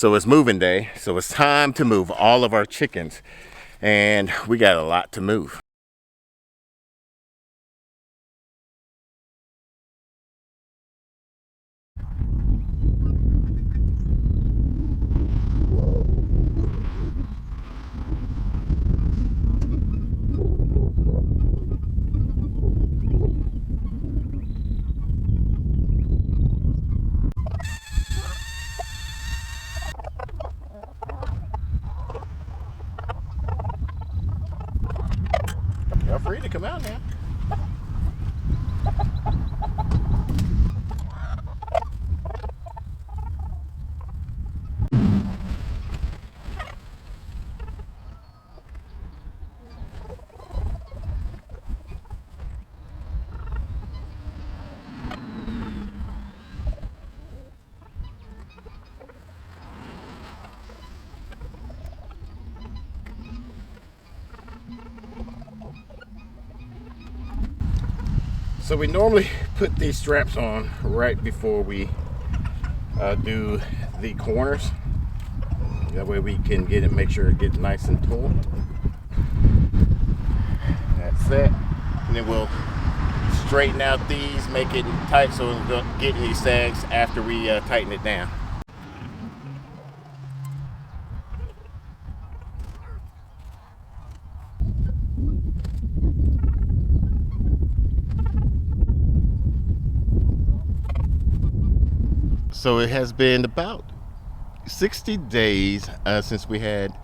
So it's moving day, so it's time to move all of our chickens, and we got a lot to move. You're free to come out now. So we normally put these straps on right before we do the corners. That way we can get it, make sure it gets nice and taut. That's it. And then we'll straighten out these, make it tight so we don't get any sags after we tighten it down. So it has been about 60 days since we had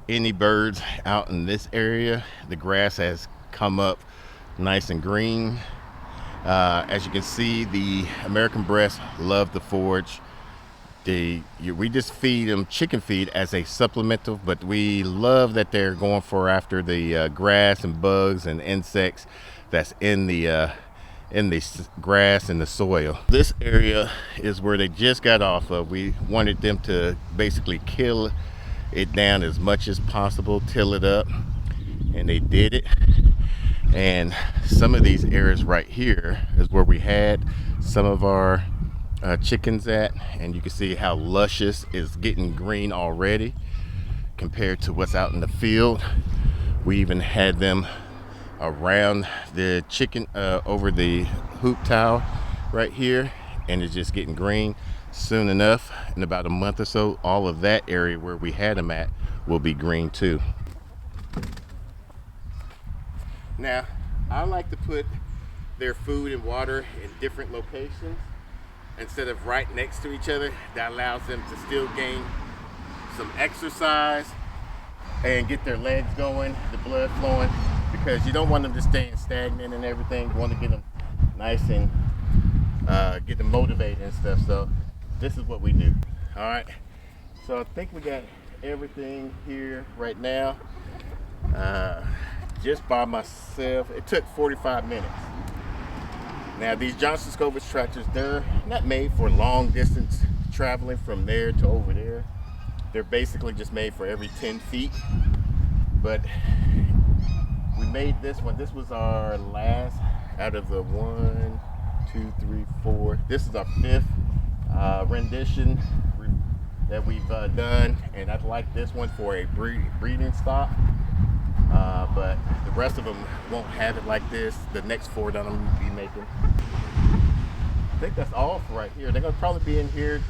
any birds out in this area. The grass has come up nice and green. As you can see, the American breasts love the forage. We just feed them chicken feed as a supplemental, but we love that they're going for after the grass and bugs and insects that's in the grass and the soil. This area is where they just got off of. We wanted them to basically kill it down as much as possible, till it up, and they did it. And some of these areas right here is where we had some of our chickens at, and you can see how luscious it's getting green already compared to what's out in the field. We even had them around the chicken over the hoop towel right here, and it's just getting green. Soon enough, in about a month or so, all of that area where we had them at will be green too. Now, I like to put their food and water in different locations instead of right next to each other. That allows them to still gain some exercise and get their legs going, the blood flowing, because you don't want them to stay stagnant and everything. You want to get them nice and get them motivated and stuff. So this is what we do. All right, so I think we got everything here right now. Just by myself, it took 45 minutes. Now these Johnson Scovich tractors, they're not made for long distance traveling from there to over there. They're basically just made for every 10 feet. But we made this one. This was our last out of the 1, 2, 3, 4. This is our 5th rendition that we've done, and I'd like this one for a breeding stock. But the rest of them won't have it like this. The next 4 that I'm going to be making. I think that's all for right here. They're going to probably be in here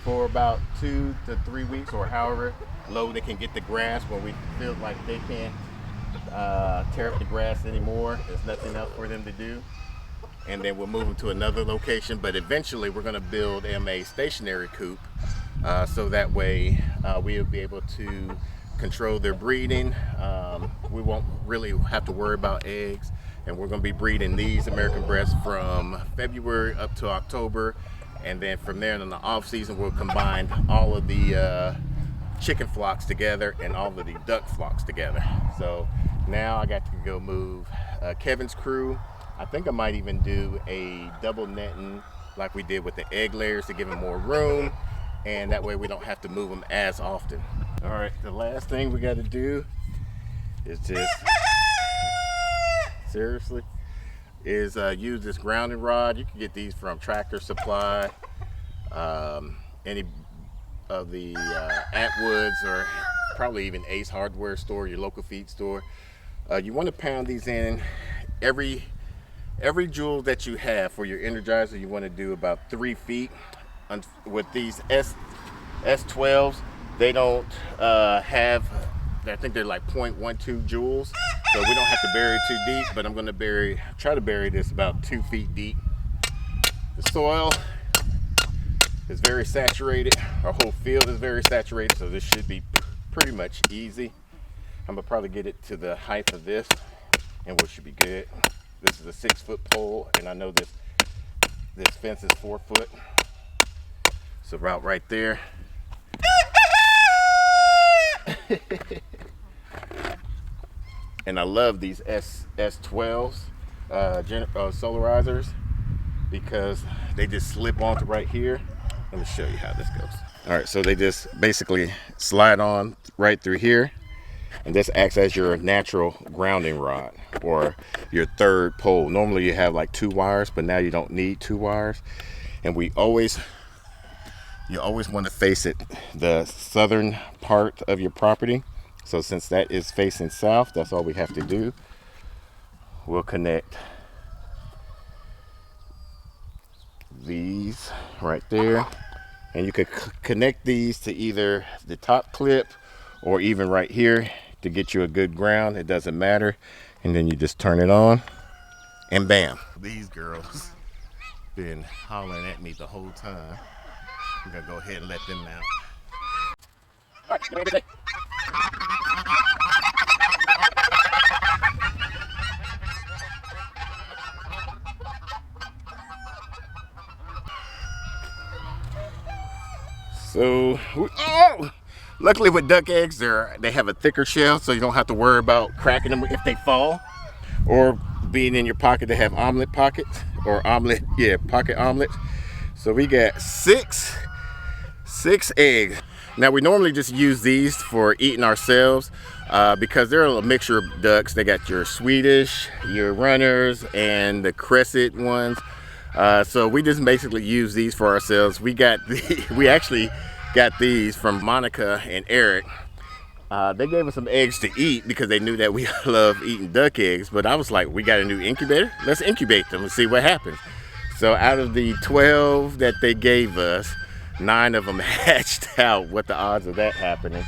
for about 2 to 3 weeks, or however low they can get the grass when we feel like they can't tear up the grass anymore. There's nothing else for them to do. And then we'll move them to another location. But eventually we're going to build them a stationary coop, so that way we'll be able to control their breeding. We won't really have to worry about eggs, and we're going to be breeding these American breasts from February up to October, and then from there in the off season we'll combine all of the chicken flocks together and all of the duck flocks together. So now I got to go move Kevin's crew. I think I might even do a double netting like we did with the egg layers to give them more room, and that way we don't have to move them as often. All right, the last thing we got to do is just seriously is use this grounding rod. You can get these from Tractor Supply, any of the Atwoods or probably even Ace Hardware store, your local feed store. You want to pound these in every jewel that you have for your Energizer. You want to do about 3 feet. With these S12s, they don't have, I think they're like 0.12 joules, so we don't have to bury too deep, but I'm going to try to bury this about 2 feet deep. The soil is very saturated. Our whole field is very saturated, so this should be pretty much easy. I'm going to probably get it to the height of this, and we should be good. This is a 6-foot pole, and I know this fence is 4 foot. So route right there. And I love these S12s solarizers because they just slip onto right here. Let me show you how this goes. All right, so they just basically slide on right through here, and this acts as your natural grounding rod or your third pole. Normally you have like 2 wires, but now you don't need 2 wires. And you always want to face it, the southern part of your property. So since that is facing south, that's all we have to do. We'll connect these right there, and you could connect these to either the top clip or even right here to get you a good ground. It doesn't matter. And then you just turn it on, and bam. These girls been hollering at me the whole time. I'm gonna go ahead and let them out. All right, so, luckily with duck eggs, they have a thicker shell, so you don't have to worry about cracking them if they fall. Or being in your pocket, they have omelet pockets, or pocket omelets. So we got six eggs. Now we normally just use these for eating ourselves because they're a mixture of ducks. They got your Swedish, your runners, and the crescent ones. So we just basically use these for ourselves. We actually got these from Monica and Eric. They gave us some eggs to eat because they knew that we love eating duck eggs. But I was like, we got a new incubator. Let's incubate them and see what happens. So out of the 12 that they gave us, 9 of them hatched out. What the odds of that happening?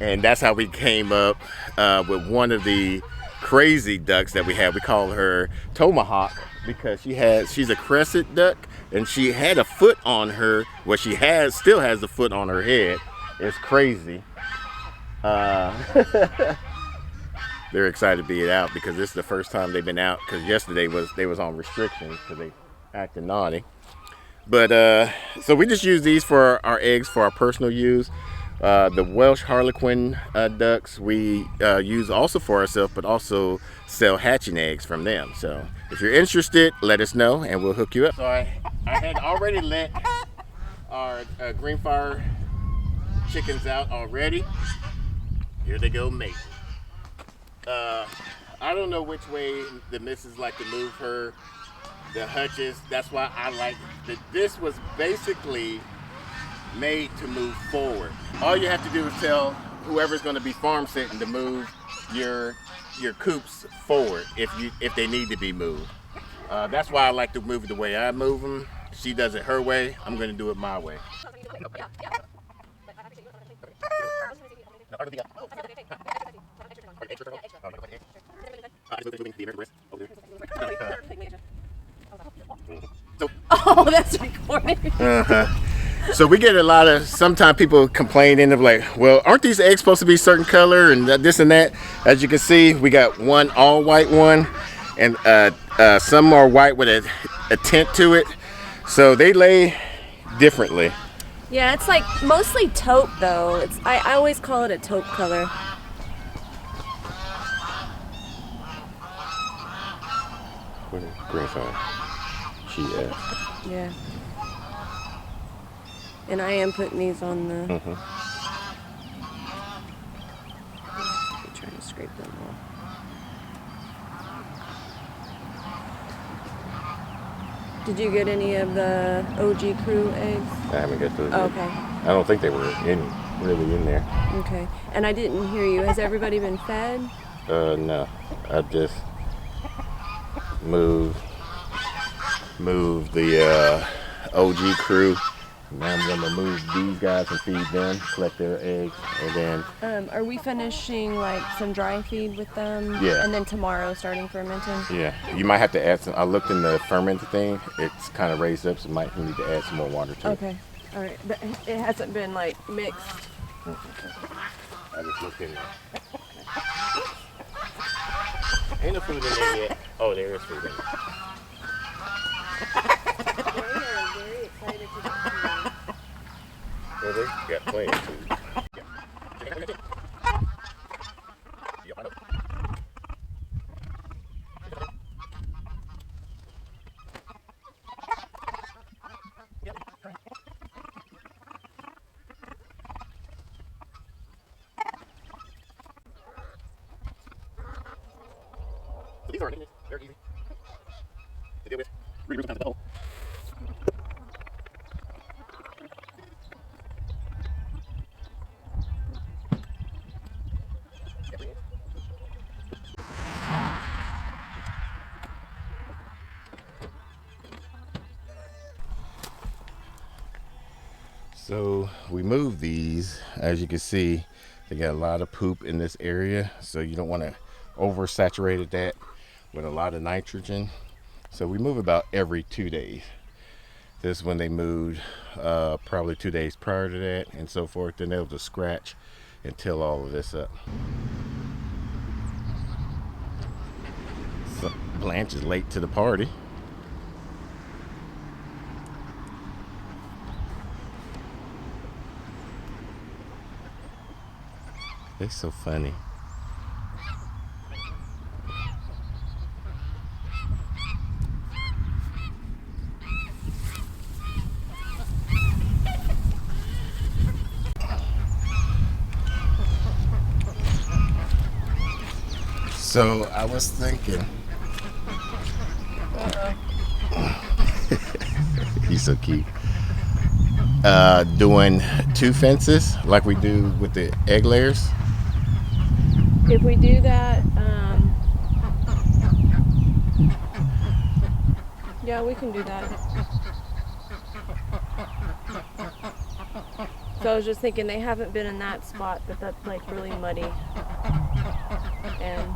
And that's how we came up with one of the crazy ducks that we have. We call her Tomahawk because she's a crescent duck, and she had a foot on her. Well, still has the foot on her head. It's crazy. They're excited to be out because this is the first time they've been out, because yesterday they was on restrictions because they acted naughty. But so we just use these for our eggs for our personal use. The Welsh Harlequin ducks we use also for ourselves, but also sell hatching eggs from them. So if you're interested, let us know and we'll hook you up. So I had already let our green fire chickens out already. Here they go mating. I don't know which way the missus like to move the hutches. That's why I like this was basically made to move forward. All you have to do is tell whoever's going to be farm sitting to move your coops forward if they need to be moved. That's why I like to move it the way I move them. She does it her way. I'm going to do it my way. Oh, that's recording. So we get a lot of, sometimes people complain and they're like, well, aren't these eggs supposed to be certain color and this and that? As you can see, we got one all white one, and some are white with a tint to it. So they lay differently. Yeah, it's like mostly taupe though. I always call it a taupe color. Green fire. She is. Yeah. And I am putting these on the. Mm-hmm. I'm trying to scrape them off. Did you get any of the OG Crew eggs? I haven't got those. Oh, okay. I don't think they were really in there. Okay. And I didn't hear you. Has everybody been fed? No, I just moved the OG crew. Now I'm gonna move these guys and feed them, collect their eggs, and then. Are we finishing like some dry feed with them? Yeah. And then tomorrow starting fermenting? Yeah, you might have to add some. I looked in the fermented thing; it's kind of raised up, so you might need to add some more water to it. Okay. All right. But it hasn't been like mixed. I just looked in there. Ain't no food in there yet. Oh, there is food in there. They are very excited to be here. Well, they got plenty of food. These aren't in it. They're easy to deal with. Reroute sometimes the hole. So we moved these. As you can see, they got a lot of poop in this area, so you don't want to oversaturate that with a lot of nitrogen. So we move about every 2 days. This is when they moved probably 2 days prior to that and so forth. Then they'll just scratch and till all of this up. So Blanche is late to the party. They're so funny. So I was thinking. He's so cute. Doing 2 fences like we do with the egg layers. If we do that, yeah, we can do that. So I was just thinking they haven't been in that spot, but that's like really muddy. And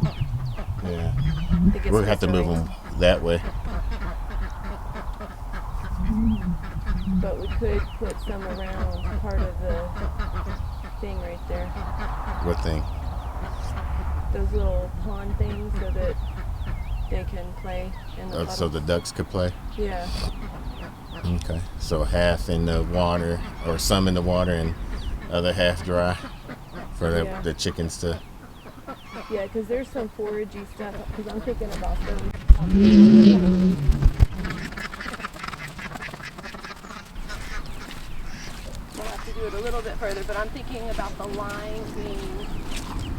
Yeah, I think it's we'll have to move them that way. But we could put some around part of the thing right there. What thing? Those little pond things so that they can play in the So the ducks could play? Yeah. Okay. So half in the water, or some in the water and other half dry for the chickens to... Yeah, because there's some foragey stuff, because I'm thinking about them. We'll have to do it a little bit further, but I'm thinking about the line being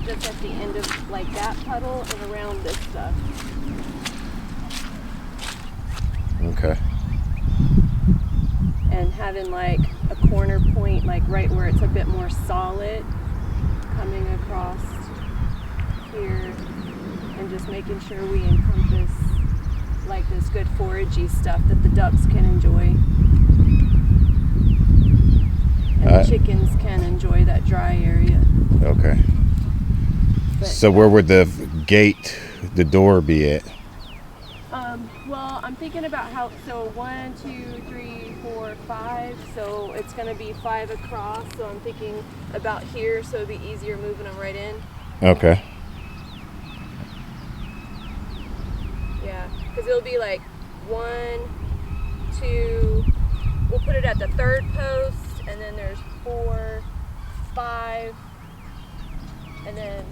just at the end of like that puddle and around this stuff. Okay. And having like a corner point, like right where it's a bit more solid, coming across here, and just making sure we encompass like this good foragey stuff that the ducks can enjoy. And the chickens can enjoy that dry area. Okay. But, so where would the door be at? Well, I'm thinking about how, so 1, 2, 3, 4, 5, so it's going to be 5 across, so I'm thinking about here, so it'd be easier moving them right in. Okay. Yeah, because it'll be like 1, 2, we'll put it at the 3rd post, and then there's 4, 5, and then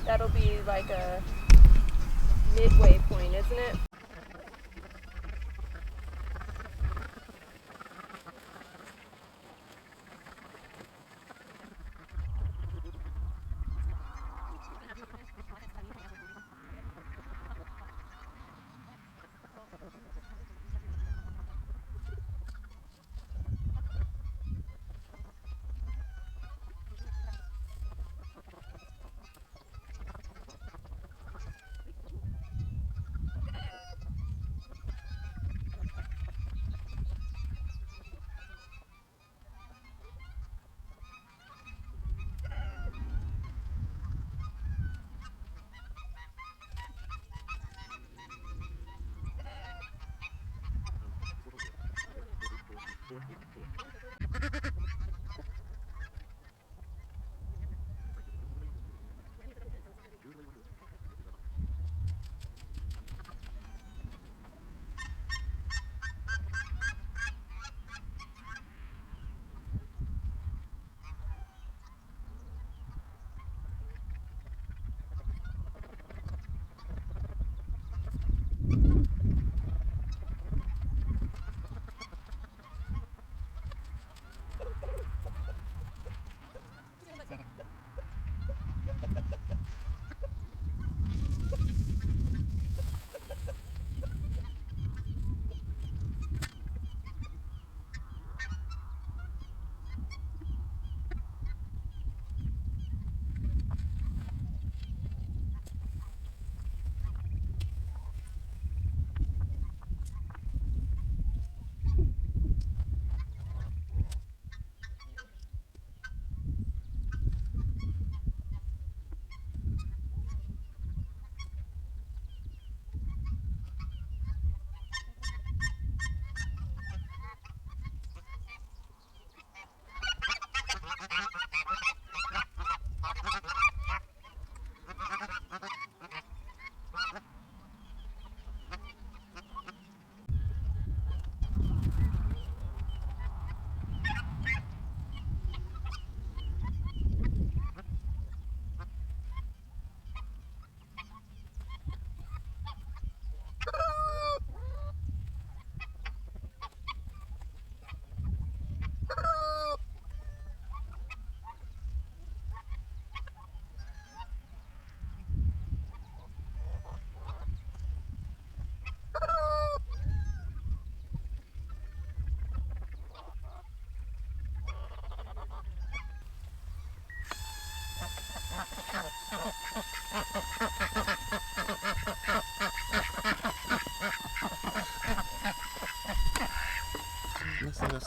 that'll be like a midway point, isn't it?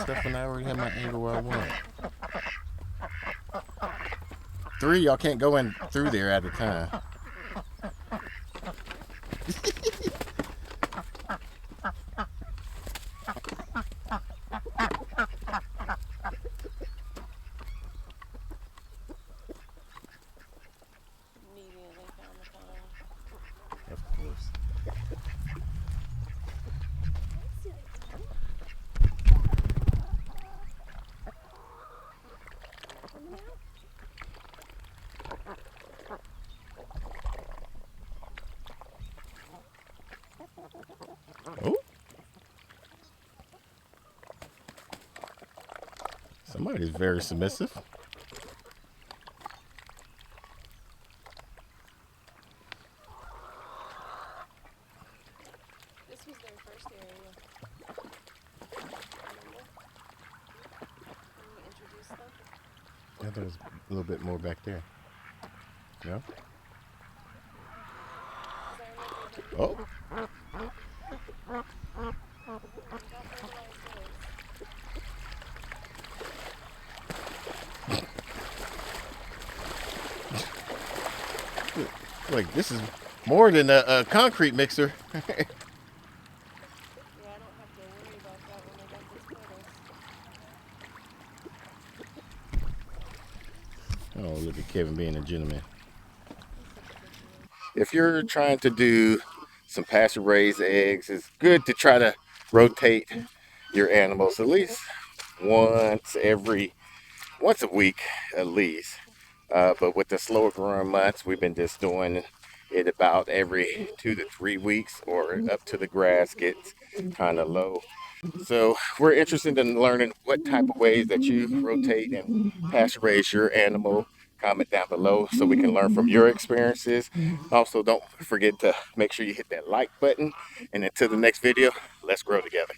stuff when I already have my angle where I want it. 3, y'all can't go in through there at a time. Immediately found the phone. Of course. Oh. Somebody's very submissive. This was their first area. Remember? When we introduced them? Yeah, there was a little bit more back there. No? 'Cause I remember them. Oh. We got fertilized eggs. Like, this is more than a concrete mixer. Yeah, I don't have to worry about that when I got this photos. Oh, look at Kevin being a gentleman. He's such a good boy. If you're trying to do some pasture raised eggs, it's good to try to rotate your animals at least once a week at least. But with the slower growing months, we've been just doing it about every 2 to 3 weeks or up to the grass gets kind of low. So we're interested in learning what type of ways that you rotate and pasture raise your animal. Comment down below so we can learn from your experiences. Also, don't forget to make sure you hit that like button. And until the next video, let's grow together.